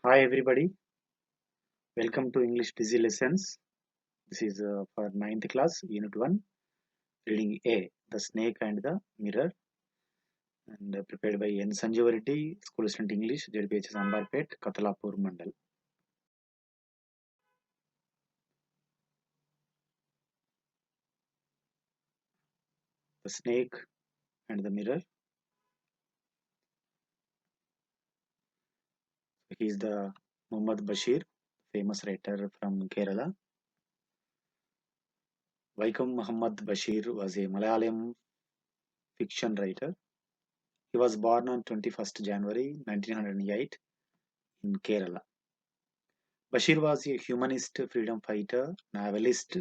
Hi everybody, welcome to English Busy Lessons. This is for ninth class, Unit 1, Reading A, The Snake and the Mirror, and prepared by N. Sanjeevareddy, School Student English, JDPHS Ambarpet, Katalapur Mandal. The Snake and the Mirror. He is the Muhammad Bashir, famous writer from Kerala. Vaikom Muhammad Bashir was a Malayalam fiction writer. He was born on 21st January 1908 in Kerala. Bashir was a humanist freedom fighter, novelist,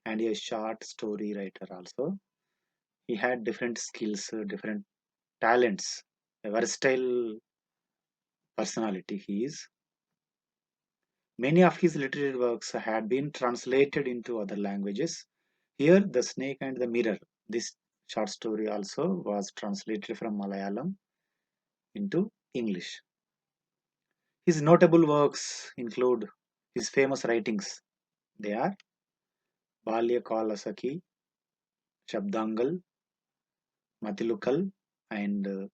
and a short story writer also. He had different skills, different talents, a versatile personality he is. Many of his literary works had been translated into other languages. Here, The Snake and the Mirror, this short story also was translated from Malayalam into English. His notable works include his famous writings. They are Balya Kalasaki, Shabdangal, Matilukal, and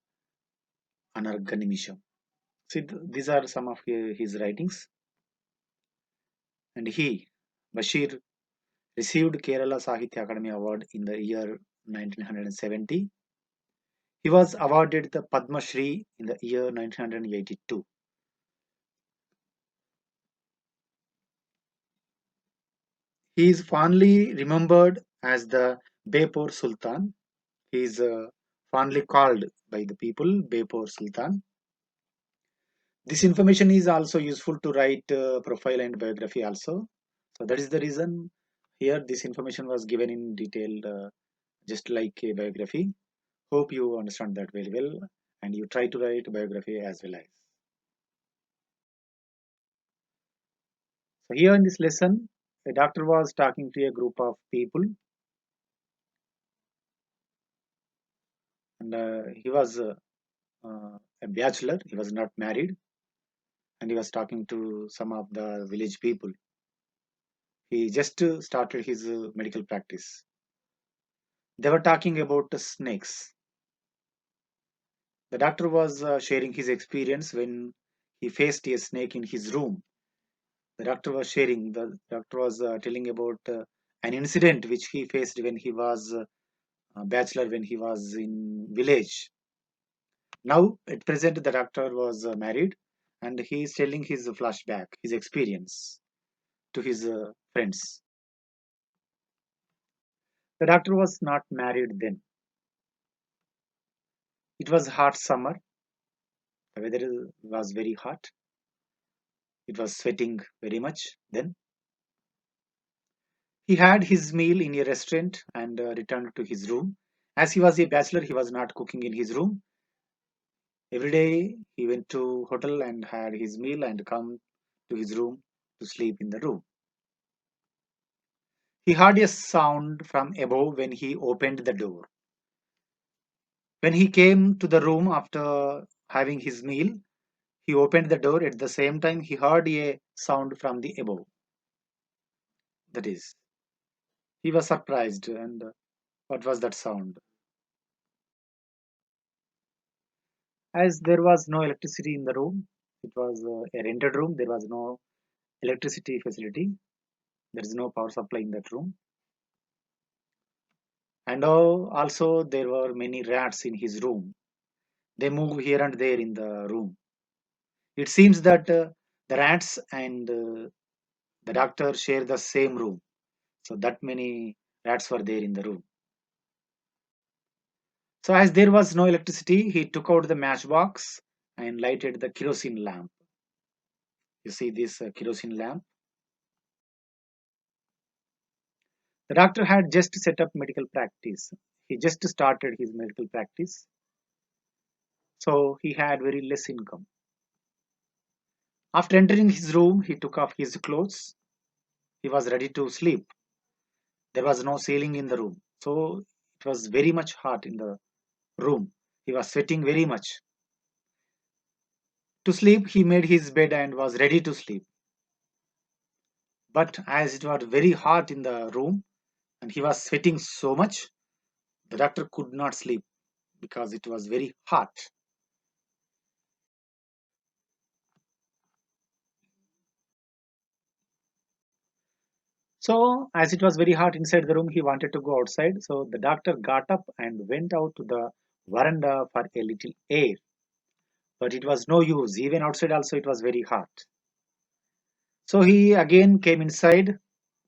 Anarganimisham. See, these are some of his writings. And Bashir, received Kerala Sahitya Akademi Award in the year 1970. He was awarded the Padma Shri in the year 1982. He is fondly remembered as the Bepur Sultan. He is fondly called by the people Bepur Sultan. This information is also useful to write profile and biography also. So that is the reason here this information was given in detail, just like a biography. Hope you understand that very well and you try to write biography as well as. So here in this lesson, a doctor was talking to a group of people, and he was a bachelor. He was not married, and he was talking to some of the village people. He just started his medical practice. They were talking about the snakes. The doctor was sharing his experience when he faced a snake in his room. The doctor was telling about an incident which he faced when he was a bachelor, when he was in village. Now, at present, the doctor was married and he is telling his flashback, his experience to his friends. The doctor was not married then. It was hot summer. The weather was very hot. It was sweating very much then. He had his meal in a restaurant and returned to his room. As he was a bachelor, he was not cooking in his room. Every day he went to hotel and had his meal and come to his room to sleep in the room. He heard a sound from above when he opened the door. When he came to the room after having his meal, he opened the door. At the same time, he heard a sound from the above. That is, he was surprised. And what was that sound? As there was no electricity in the room, it was a rented room. There was no electricity facility. There is no power supply in that room. And also, there were many rats in his room. They move here and there in the room. It seems that the rats and the doctor share the same room. So that many rats were there in the room. So as there was no electricity, he took out the matchbox and lighted the kerosene lamp. You see this kerosene lamp? The doctor had just set up medical practice. He just started his medical practice. So he had very less income. After entering his room, he took off his clothes. He was ready to sleep. There was no ceiling in the room. So it was very much hot in the room. He was sweating very much. To sleep, he made his bed and was ready to sleep. But as it was very hot in the room and he was sweating so much, the doctor could not sleep because it was very hot. So, as it was very hot inside the room, he wanted to go outside. So, the doctor got up and went out to the veranda for a little air. But it was no use. Even outside, also, it was very hot. So, he again came inside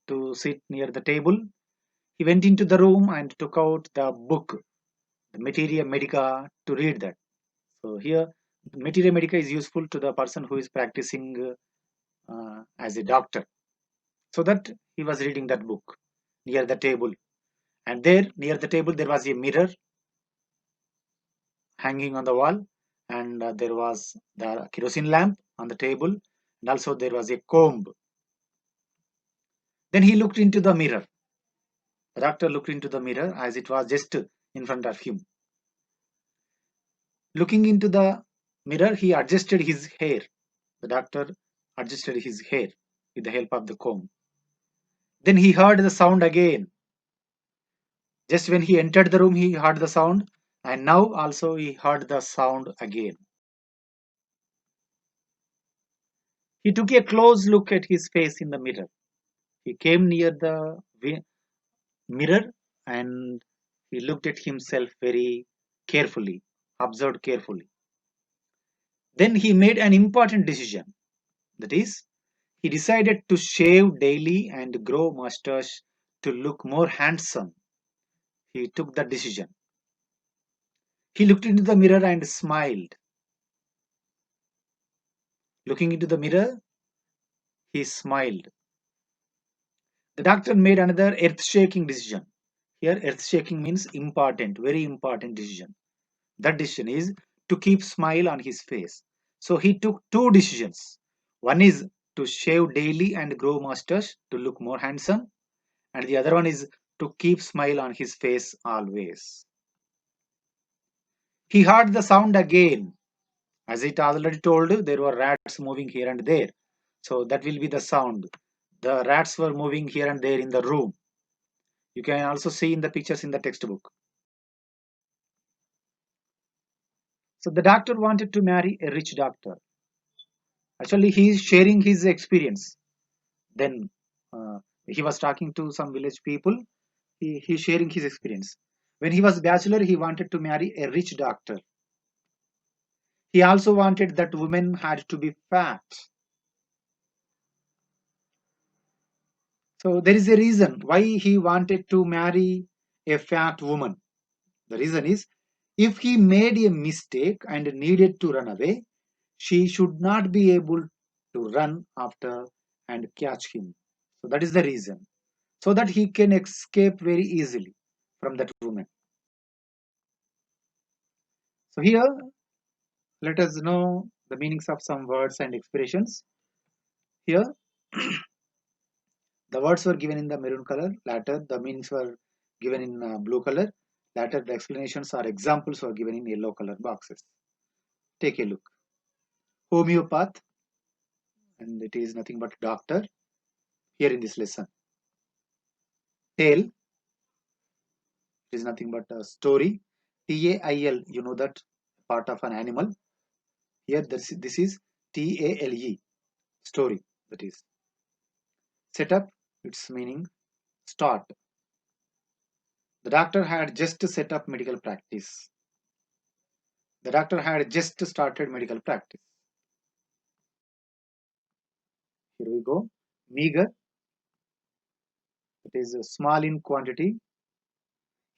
to sit near the table. He went into the room and took out the book, the Materia Medica, to read that. So, here, Materia Medica is useful to the person who is practicing as a doctor. So, that he was reading that book near the table. And there, near the table, there was a mirror hanging on the wall, and there was the kerosene lamp on the table, and also there was a comb. Then he looked into the mirror. The doctor looked into the mirror as it was just in front of him. Looking into the mirror, he adjusted his hair. The doctor adjusted his hair with the help of the comb. Then he heard the sound again. Just when he entered the room, he heard the sound, and now also he heard the sound again. He took a close look at his face in the mirror. He came near the mirror and he looked at himself very carefully, observed carefully. Then he made an important decision. That is, he decided to shave daily and grow mustache to look more handsome. He took the decision. He looked into the mirror and smiled. Looking into the mirror, he smiled. The doctor made another earth-shaking decision. Here, earth-shaking means important, very important decision. That decision is to keep smile on his face. So he took two decisions. One is to shave daily and grow mustache to look more handsome, and the other one is to keep smile on his face always. He heard the sound again. As it already told, there were rats moving here and there. So that will be the sound. The rats were moving here and there in the room. You can also see in the pictures in the textbook. So the doctor wanted to marry a rich doctor. Actually, he is sharing his experience. Then he was talking to some village people. He's sharing his experience. When he was bachelor, he wanted to marry a rich doctor. He also wanted that women had to be fat. So there is a reason why he wanted to marry a fat woman. The reason is, if he made a mistake and needed to run away, she should not be able to run after and catch him. So that is the reason. So that he can escape very easily from that woman. So here, let us know the meanings of some words and expressions. Here, the words were given in the maroon color. Later, the meanings were given in blue color. Later, the explanations or examples were given in yellow color boxes. Take a look. Homeopath, and it is nothing but doctor here in this lesson. Tail, it is nothing but a story. Tail, you know that part of an animal. Here, this is Tale, story, that is. Setup, its meaning start. The doctor had just set up medical practice. The doctor had just started medical practice. Here we go. Meager, it is small in quantity.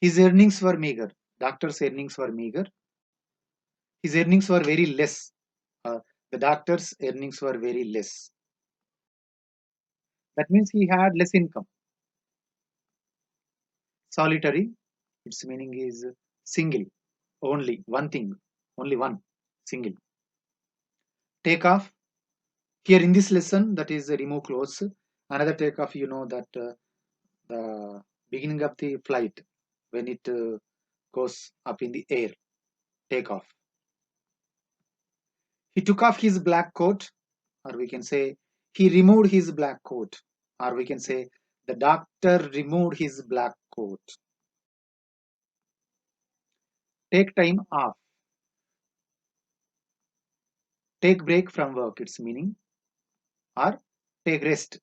His earnings were meager. Doctor's earnings were meager. His earnings were very less. The doctor's earnings were very less. That means he had less income. Solitary, its meaning is single, only one thing, only one, single. Take off. Here in this lesson, that is remove clothes. Another take off, you know that the beginning of the flight, when it goes up in the air, take off. He took off his black coat, or we can say he removed his black coat, or we can say the doctor removed his black coat. Take time off. Take break from work, its meaning, or take rest.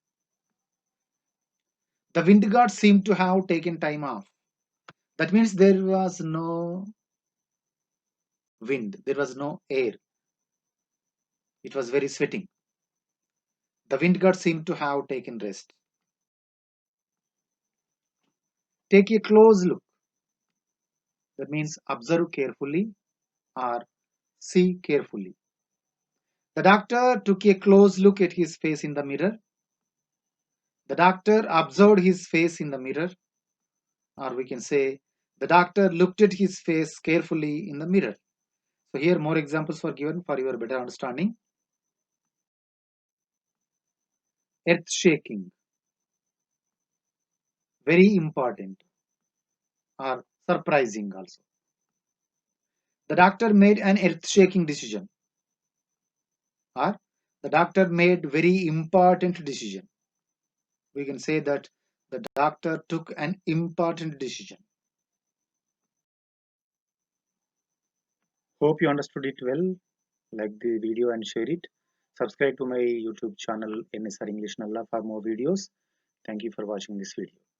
The wind god seemed to have taken time off. That means there was no wind, there was no air. It was very sweating. The wind god seemed to have taken rest. Take a close look. That means observe carefully or see carefully. The doctor took a close look at his face in the mirror. The doctor observed his face in the mirror, or we can say the doctor looked at his face carefully in the mirror. So here more examples were given for your better understanding. Earth shaking, very important, or surprising also. The doctor made an earth shaking decision, or the doctor made very important decision. We can say that the doctor took an important decision. Hope you understood it well. Like the video and share it. Subscribe to my YouTube channel NSR English Nalla for more videos. Thank you for watching this video.